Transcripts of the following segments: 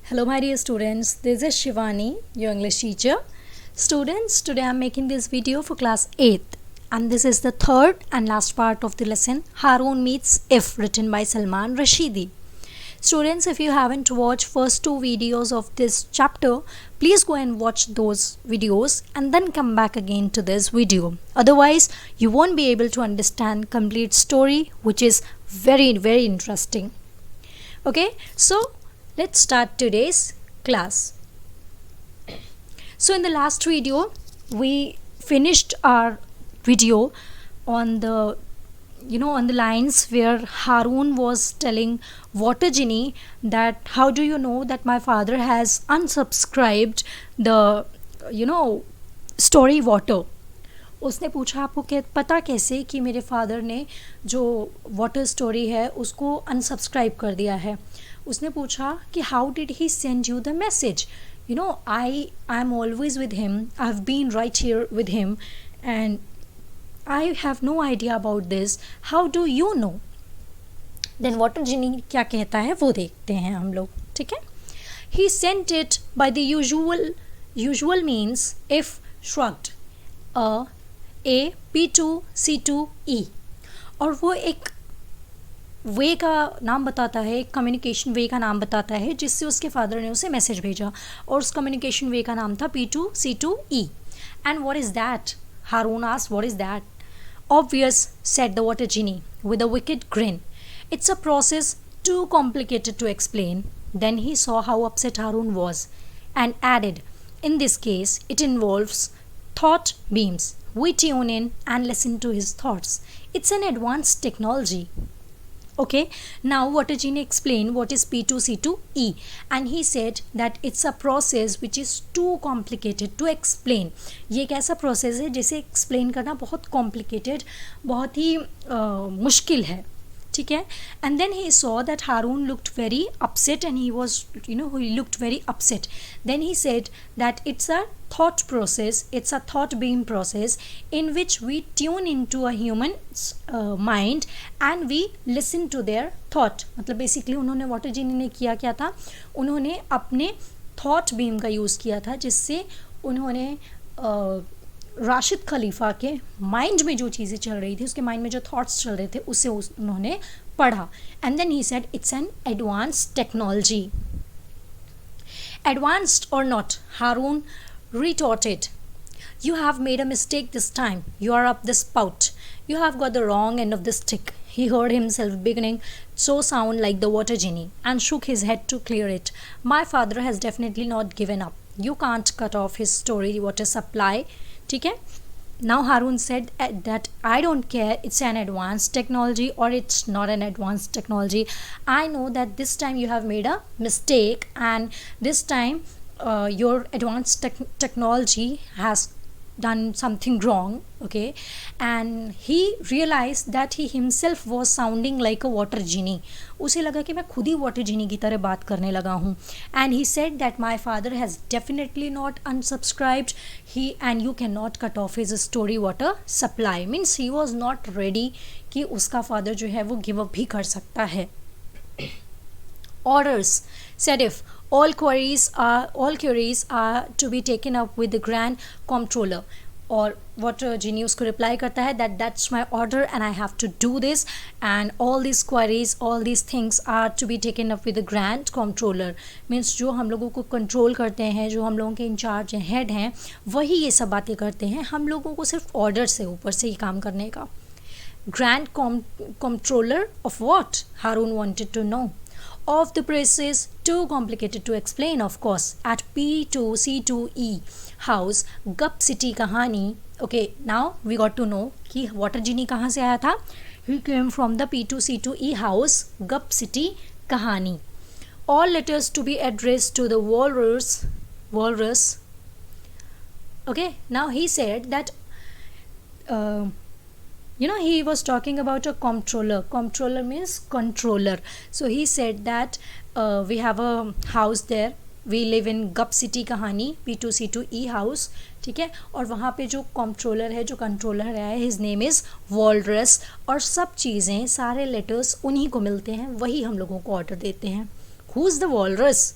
Hello, my dear students. This is Shivani, your English teacher. Students, today I am making this video for class 8th, and this is the third and last part of the lesson Haroon Meets If, written by Salman Rashidi. Students, if you haven't watched first two videos of this chapter, please go and watch those videos and then come back again to this video. Otherwise, you won't be able to understand complete story, which is very interesting. Okay, so let's start today's class. So in the last video we finished our video on the lines where Haroon was telling Water Genie that how do you know that my father has unsubscribed the story Water. उसने पूछा आपको पता कैसे कि मेरे father ने जो water story है उसको अनसब्सक्राइब कर दिया है. उसने पूछा कि how did he send you the message. I am always with him, I have been right here with him and I have no idea about this, how do you know. Then Water Genie क्या कहता है वो देखते हैं हम लोग. ठीक है. He sent it by the usual means if shrugged, P2C2E, और वो एक वे का नाम बताता है, एक कम्युनिकेशन वे का नाम बताता है जिससे उसके फादर ने उसे मैसेज भेजा, और उस कम्युनिकेशन वे का नाम था P2C2E. And what is that? Harun asked what is that. Obvious, said the water genie with a wicked grin. It's a process too complicated to explain. Then he saw how upset Haroon was and added, in this case, it involves thought beams. We tune in and listen to his thoughts. It's an advanced technology. Okay, now Water Genie explained what is P2C2E, and he said that it's a process which is too complicated to explain. ये एक ऐसा process है जिसे explain करना बहुत complicated, बहुत ही मुश्किल है. ठीक है. And then he saw that Haroon looked very upset, and he looked very upset. Then he said that it's a thought process, it's a thought beam process in which we tune into a human's mind and we listen to their thought. मतलब basically उन्होंने water जीनी ने किया क्या था, उन्होंने अपने thought beam का use किया था जिससे उन्होंने राशिद खलीफा के माइंड में जो चीज़ें चल रही थी, उसके माइंड में जो थॉट्स चल रहे थे, उससे उन्होंने पढ़ा. And then he said it's an advanced technology. Advanced or not, Haroun retorted, you have made a mistake this time. You are up the spout. You have got the wrong end of the stick. He heard himself beginning to sound like the water genie and shook his head to clear it. My father has definitely not given up. You can't cut off his story water supply. ठीक है. Now Haroon said that I don't care it's an advanced technology or it's not an advanced technology. I know that this time you have made a mistake, and this time your advanced technology has done something wrong. Okay. And he realized that he himself was sounding like a water genie. उसे लगा कि मैं खुद ही water जीनी की तरह बात करने लगा हूँ. And he said that my father has definitely not unsubscribed. And you cannot cut off his story water supply. Means he was not ready कि उसका father जो है वो give up भी कर सकता है. Orders, said if all queries are to be taken up with the Grand Comptroller. और वाटर जीनी उसको रिप्लाई करता है that's my order and I have to do this, and all these queries, all these things are to be taken up with the Grand Comptroller. Means जो हम लोगों को control करते हैं, जो हम लोगों के इंचार्ज हेड हैं, वही ये सब बातें करते हैं. हम लोगों को सिर्फ ऑर्डर से ऊपर से ही काम करने का. Grand Comptroller of what? Haroon wanted to know. Of the process too complicated to explain, of course. At P2C2E house, Gup City कहानी. Okay, now we got to know कि वाटर जीनी कहाँ से आया था. He came from the P2C2E house, Gup City कहानी. All letters to be addressed to the walrus. Okay, now he said that he was talking about a comptroller. Comptroller means controller. So he said that we have a house there. We live in Gup City कहानी, P2C2E house. ठीक है. और वहाँ पे जो controller है, जो controller है, his name is walrus. और सब चीज़ें, सारे लेटर्स उन्हीं को मिलते हैं, वही हम लोगों को ऑर्डर देते हैं. Who's the walrus?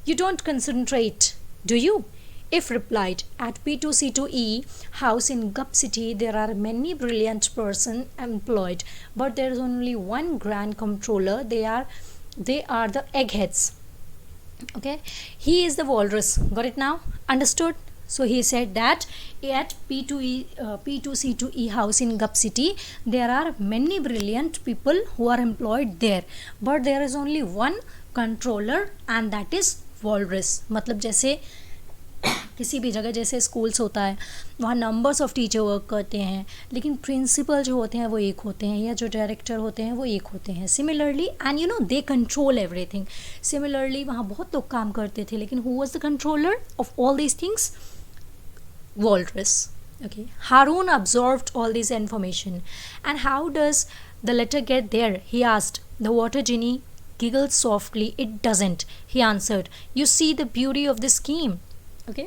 You don't concentrate, do you? If replied, at P2C2E house in Gup City there are many brilliant person employed, but there is only one grand controller. They are the eggheads. Okay, he is the walrus. Got it now? Understood? So he said that at P2C2E house in Gup City there are many brilliant people who are employed there, but there is only one controller and that is walrus. मतलब जैसे किसी भी जगह जैसे schools होता है वहाँ numbers of teacher work करते हैं, लेकिन प्रिंसिपल जो होते हैं वो एक होते हैं, या जो डायरेक्टर होते हैं वो एक होते हैं. Similarly and you know they control everything. Similarly वहाँ बहुत लोग काम करते थे, लेकिन who was the controller of all these things? Walrus. Okay. Harun absorbed all this information. And how does the letter get there? He asked. The water genie giggled softly. It doesn't, he answered. You see the beauty of the scheme. Okay.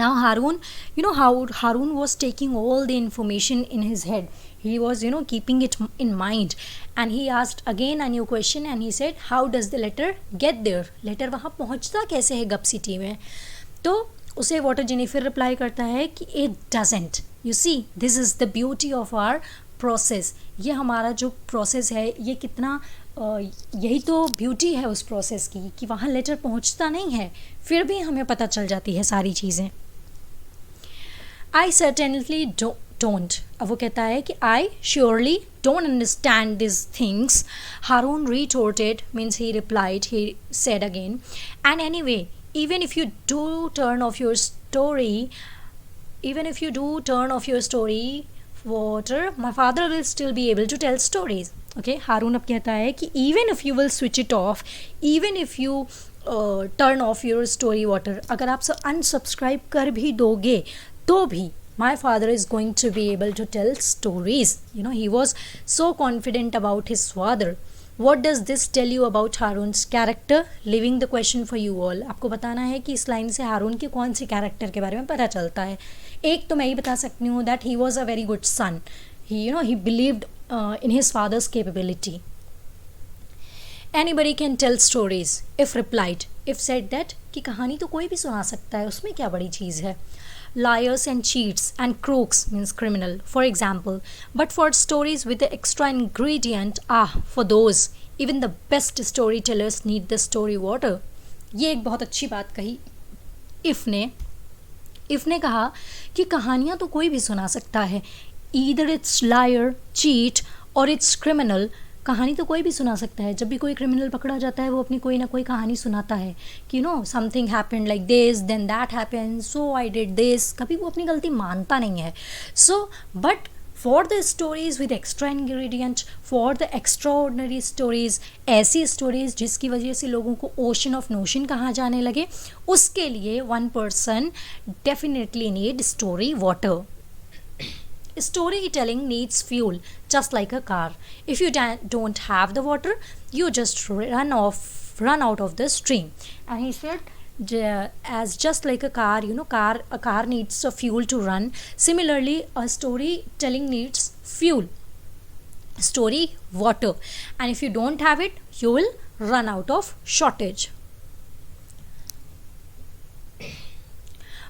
Now Harun, you know how Harun was taking all the information in his head. He was, keeping it in mind. And he asked again a new question and he said, how does the letter get there? Letter वहाँ पहुँचता कैसे है गप city में? तो उसे water जिनी फिर reply करता है कि it doesn't. You see this is the beauty of our process. ये हमारा जो प्रोसेस है ये कितना यही तो ब्यूटी है उस प्रोसेस की कि वहाँ लेटर पहुँचता नहीं है, फिर भी हमें पता चल जाती है सारी चीज़ें. I certainly don't. अब वो कहता है कि I surely don't understand this things. Haroun retorted means he replied, he said again. And anyway, even if you do turn off your story water, my father will still be able to tell stories. Okay, हारून अब कहता है कि even if you will switch it off, even if you turn off your story water, अगर आप unsubscribe कर भी दोगे तो भी my father is going to be able to tell stories. He was so confident about his father. What does this tell you about Harun's character? Leaving the question for you all. आपको बताना है कि इस line से हारून के कौन से character के बारे में पता चलता है. एक तो मैं ही बता सकती हूँ that he was a very good son. He believed in his father's capability. Anybody can tell stories. If replied, if said that कि कहानी तो कोई भी सुना सकता है, उसमें क्या बड़ी चीज़ है. Liars and cheats and crooks means criminal, for example. But for stories with the extra ingredient, for those, even the best storytellers need the story water. ये एक बहुत अच्छी बात कही इफ ने कहा कि कहानियाँ तो कोई भी सुना सकता है. Either it's liar, cheat or it's criminal. कहानी तो कोई भी सुना सकता है. जब भी कोई क्रिमिनल पकड़ा जाता है वो अपनी कोई ना कोई कहानी सुनाता है कि something happened like this, then that happened, so I did this. कभी वो अपनी गलती मानता नहीं है. So but for the stories with extra ingredient, for the extraordinary stories, ऐसी स्टोरीज जिसकी वजह से लोगों को ओशन ऑफ नोशन कहा जाने लगे, उसके लिए one person definitely need story water. Storytelling needs fuel, just like a car. If you don't have the water, you just run out of the stream. And he said, as just like a car, a car needs a fuel to run. Similarly, a storytelling needs fuel, story water. And if you don't have it, you will run out of shortage.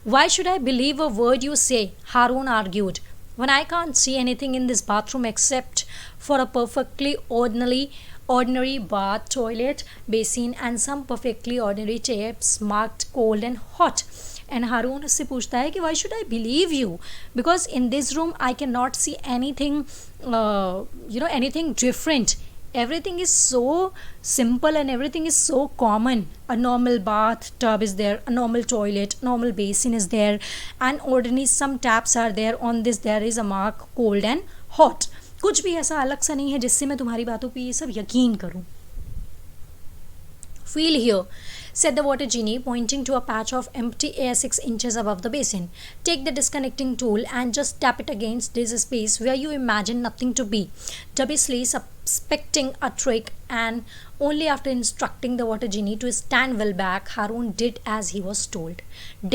Why should I believe a word you say? Harun argued. When I can't see anything in this bathroom except for a perfectly ordinary bath, toilet, basin and some perfectly ordinary taps marked cold and hot. And Harun उससे पूछता है कि why should I believe you? Because in this room I cannot see anything, anything different. Everything is so simple and everything is so common. A normal bathtub is there, a normal toilet, normal basin is there, and ordinary some taps are there. On this there is a mark cold and hot. कुछ भी ऐसा अलग सा नहीं है जिससे मैं तुम्हारी बातों पे ये सब यकीन करूं. Feel here, said the water genie, pointing to a patch of empty air 6 inches above the basin. Take the disconnecting tool and just tap it against this space where you imagine nothing to be. Dubiously suspecting a trick, and only after instructing the water genie to stand well back, Harun did as he was told.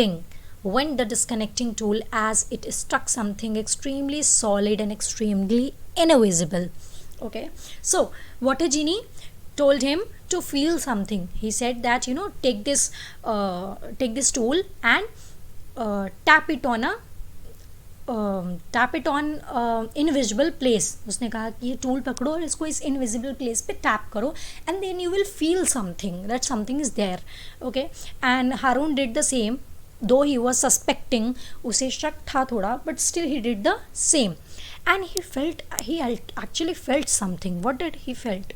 Ding went the disconnecting tool as it struck something extremely solid and extremely invisible. Okay, so water genie told him to feel something. He said that, take this tool and tap it on invisible place. उसने कहा कि ये tool पकड़ो और इसको इस invisible place पे tap करो and then you will feel something, that something is there. Okay, and Harun did the same, though he was suspecting, उसे शक था थोड़ा, but still he did the same and he actually felt something. What did he felt?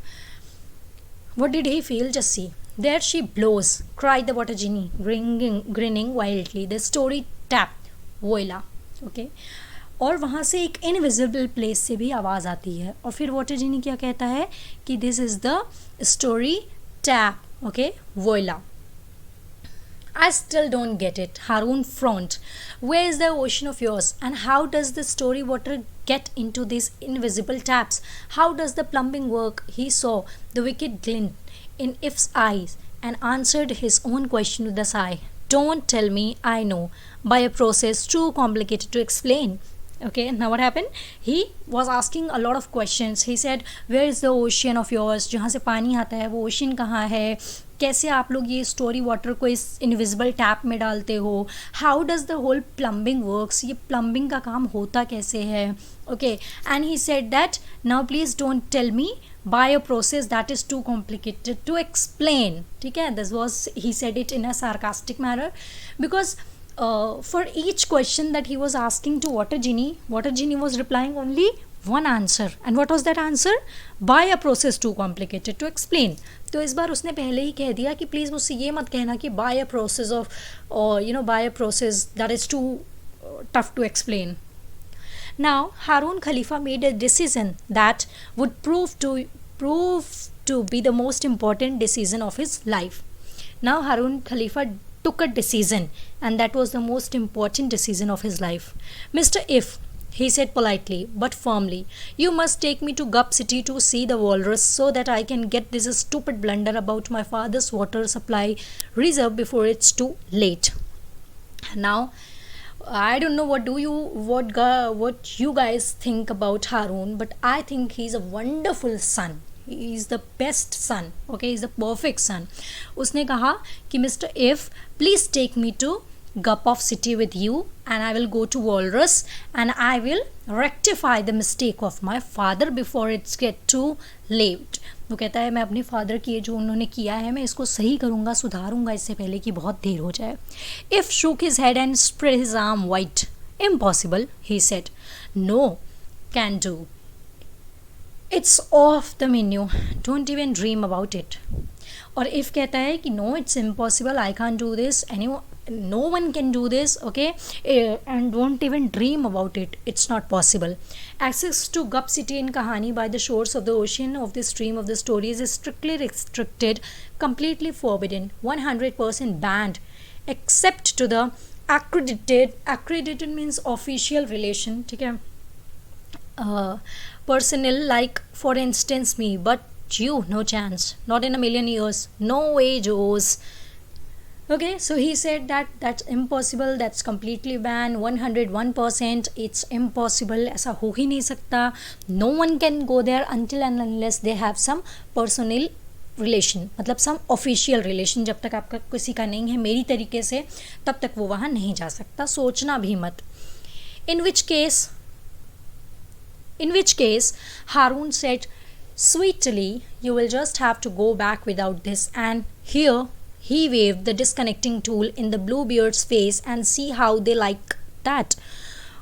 What did he feel? Just see. There she blows, cried the water genie, grinning wildly. The story tapped Voila. Okay, और वहाँ से एक invisible place से भी आवाज़ आती है. और फिर वाटर जीनी क्या कहता है कि this is the story tap. Okay, voila. I still don't get it. Haroon frowned. Where is the ocean of yours? And how does the story water get into these invisible taps? How does the plumbing work? He saw the wicked glint in If's eyes and answered his own question with a sigh. Don't tell me I know by a process too complicated to explain. Okay, now what happened? He was asking a lot of questions. He said, where is the ocean of yours? जहाँ से पानी आता है वो ocean कहाँ है? कैसे आप लोग ये स्टोरी वाटर को इस इनविजिबल टैप में डालते हो? How does the whole plumbing works? ये प्लम्बिंग का काम होता कैसे है? Okay, and he said that now please don't tell me by a process that is too complicated to explain. ठीक है, this was, he said it in a sarcastic manner because for each question that he was asking to water genie was replying only one answer. And what was that answer? By a process too complicated to explain. तो इस बार उसने पहले ही कह दिया कि please मुझसे ये मत कहना कि by a process of by a process that is too tough to explain. Now, Haroon Khalifa made a decision that would prove to be the most important decision of his life. Now, Haroon Khalifa took a decision, and that was the most important decision of his life. Mr. If, he said politely but firmly, you must take me to Gup City to see the walrus so that I can get this stupid blunder about my father's water supply reserve before it's too late. Now, I don't know what you guys think about Haroon, but I think he's a wonderful son. He's the best son. Okay, he's the perfect son. उसने कहा कि Mr. If, please take me to Gup of City with you, and I will go to Walrus, and I will rectify the mistake of my father before it's get too late. वो कहता है मैं अपने father की जो उन्होंने किया है मैं इसको सही करूँगा, सुधारूँगा इससे पहले कि बहुत देर हो जाए. If shook his head and spread his arm wide. Impossible, he said. No, can do. It's off the menu. Don't even dream about it. और if कहता है कि no, it's impossible, I can't do this, no one can do this, okay, and don't even dream about it, it's not possible. Access to Gup City in Kahani by the shores of the ocean of the stream of the stories is strictly restricted, completely forbidden, 100% banned, except to the accredited means official relation, ठीक है, personnel, like for instance me, but you, no chance, not in a million years, no way, Joes. Okay, so he said that that's impossible, that's completely banned, 101%, it's impossible, ऐसा हो ही नहीं सकता. No one can go there until and unless they have some personal relation, मतलब some official relation. जब तक आपका किसी का नहीं है मेरी तरीके से तब तक वो वहाँ नहीं जा सकता, सोचना भी मत. In which case Haroon said sweetly, you will just have to go back without this, and here he waved the disconnecting tool in the Bluebeard's face, and see how they like that.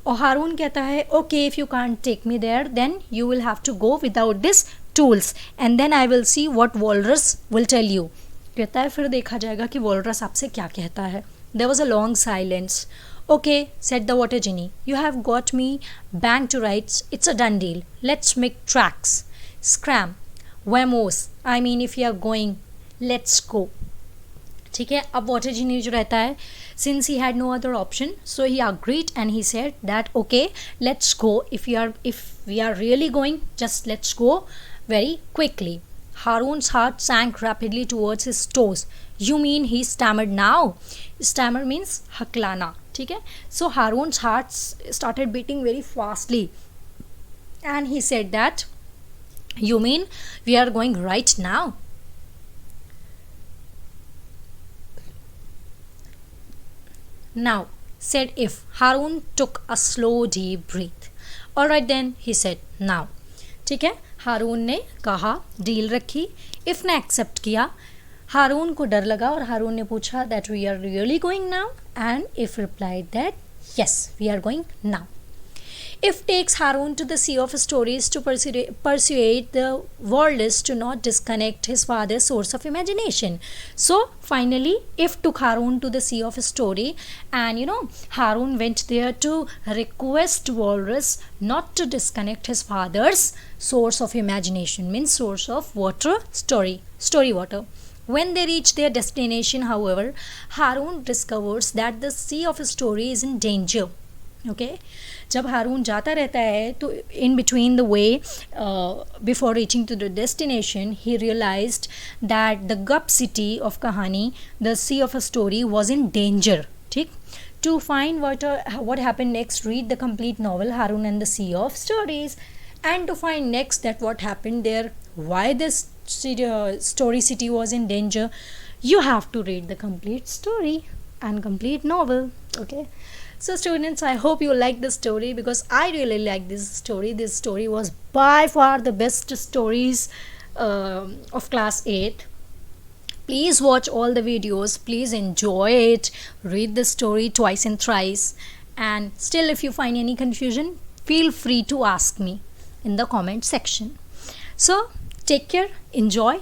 और हारून कहता है okay, if you can't take me there, then you will have to go without this tools, and then I will see what Walrus will tell you. कहता है फिर देखा जाएगा कि Walrus आपसे क्या कहता है. There was a long silence. Okay, said the water genie, you have got me bang to rights. It's a done deal. Let's make tracks. Scram. Vamos. I mean, if you are going, let's go. ठीक है, अब water जीनी जो रहता है, since he had no other option, so he agreed and he said that okay, let's go. If we are really going, just let's go very quickly. Haroon's heart sank rapidly towards his toes. You mean, he stammered now? Stammer means haklana. ठीक है, so Haroon's heart started beating very fastly, and he said that, you mean we are going right now? now, said If. Harun took a slow deep breath. Alright then, he said, now. ठीक है, हारून ने कहा, deal रखी, if ने accept किया. हारून को डर लगा और हारून ने पूछा that we are really going now, and if replied that yes we are going now. If takes Harun to the sea of stories to persuade the worlders to not disconnect his father's source of imagination. So finally, If took Harun to the sea of story, and Harun went there to request walrus not to disconnect his father's source of imagination, means source of water, story water. When they reach their destination, however, Harun discovers that the sea of story is in danger. Okay, जब हारून जाता रहता है तो in between the way before reaching to the destination he realized that the Gup city of Kahani, the sea of a story, was in danger. ठीक, to find what happened next, read the complete novel Harun and the Sea of Stories, and to find next that what happened there, why this story city was in danger, you have to read the complete story and complete novel. Okay, so students, I hope you like this story, because I really like this story. This story was by far the best stories of class 8. Please watch all the videos, please enjoy it, read the story twice and thrice, and still if you find any confusion, feel free to ask me in the comment section. So take care, enjoy,